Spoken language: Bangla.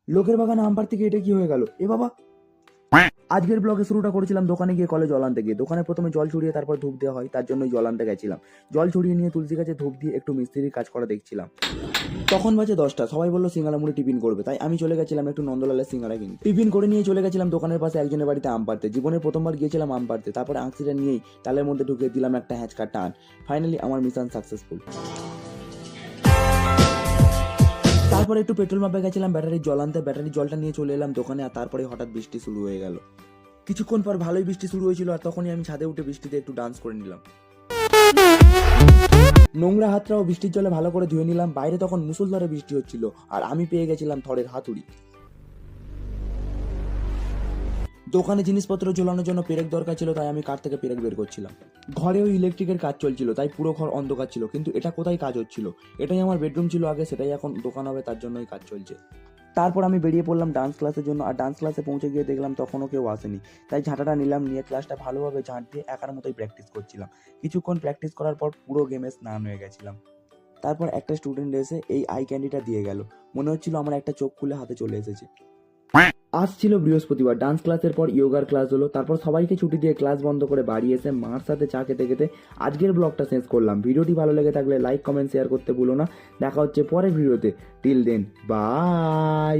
লোকের বাগানে আম পাড়তে গিয়ে এটা কি হয়ে গেল? এ বাবা! আজকের ব্লগে শুরুটা করেছিলাম দোকানে গিয়ে কলে জল আনতে গিয়ে। দোকানে প্রথমে জল ছড়িয়ে তারপর ধূপ দেওয়া হয়, তার জন্যই জল আনতে গেছিলাম। জল ছড়িয়ে নিয়ে তুলসী গাছে ধূপ দিয়ে একটু মিস্ত্রির কাজ করা দেখছিলাম। তখন বাজে 10টা, সবাই বললো সিঙ্গাড়া মুড়ি টিফিন করবে, তাই আমি চলে গেছিলাম একটু নন্দলালের সিঙ্গাড়া কিনতে। টিফিন করে নিয়ে চলে গেছিলাম দোকানের পাশে একজনের বাড়িতে আম পাড়তে। জীবনের প্রথমবার গিয়েছিলাম আম পাড়তে, তারপরে আঁকছিটা নিয়েই তালের মধ্যে ঢুকিয়ে দিলাম একটা হ্যাঁচকা টান। ফাইনালি আমার মিশন সাকসেসফুল। তারপরে একটু পেট্রোল পাম্পে গেছিলাম ব্যাটারির জল আনতে। ব্যাটারির জলটা নিয়ে চলে এলাম দোকানে, আর তারপরে হঠাৎ বৃষ্টি শুরু হয়ে গেল। কিছুক্ষণ পর ভালোই বৃষ্টি শুরু হয়েছিল, আর তখনই আমি ছাদে উঠে বৃষ্টিতে একটু ডান্স করে নিলাম। নোংরা হাতটাও বৃষ্টির জলে ভালো করে ধুয়ে নিলাম। বাইরে তখন মুষলধারে বৃষ্টি হচ্ছিল, আর আমি পেয়ে গেছিলাম থরের হাতুড়ি। দোকানে জিনিসপত্র ঝোলানোর জন্য পেরেক দরকার ছিল, তাই আমি কার থেকে পেরেক বের করছিলাম। ঘরেও ইলেকট্রিকের কাজ চলছিল, তাই পুরো ঘর অন্ধকার ছিল। কিন্তু এটা কোথায় কাজ হচ্ছিল? এটাই আমার বেডরুম ছিল আগে, সেটাই এখন দোকান হবে, তার জন্যই কাজ চলছে। তারপর আমি বেরিয়ে পড়লাম ডান্স ক্লাসের জন্য, আর ডান্স ক্লাসে পৌঁছে গিয়ে দেখলাম তখনও কেউ আসেনি। তাই ঝাঁটাটা নিলাম, নিয়ে ক্লাসটা ভালোভাবে ঝাঁট দিয়ে একার মতোই প্র্যাকটিস করছিলাম। কিছুক্ষণ প্র্যাকটিস করার পর পুরো গেমে স্নান হয়ে গেছিলাম। তারপর একটা স্টুডেন্ট এসে এই আই ক্যান্ডিটা দিয়ে গেল। মনে হচ্ছিল আমার একটা চোখ খুলে হাতে চলে এসেছে। আজ ছিল বৃহস্পতিবার, ডান্স ক্লাসের পর ইয়োগার ক্লাস হলো। তারপর সবাইকে ছুটি দিয়ে ক্লাস বন্ধ করে বাড়ি এসে মার সাথে চা খেতে খেতে আজকের ব্লগটা শেষ করলাম। ভিডিওটি ভালো লেগে থাকলে লাইক কমেন্ট শেয়ার করতে ভুলো না। দেখা হচ্ছে পরের ভিডিওতে। Till then, by.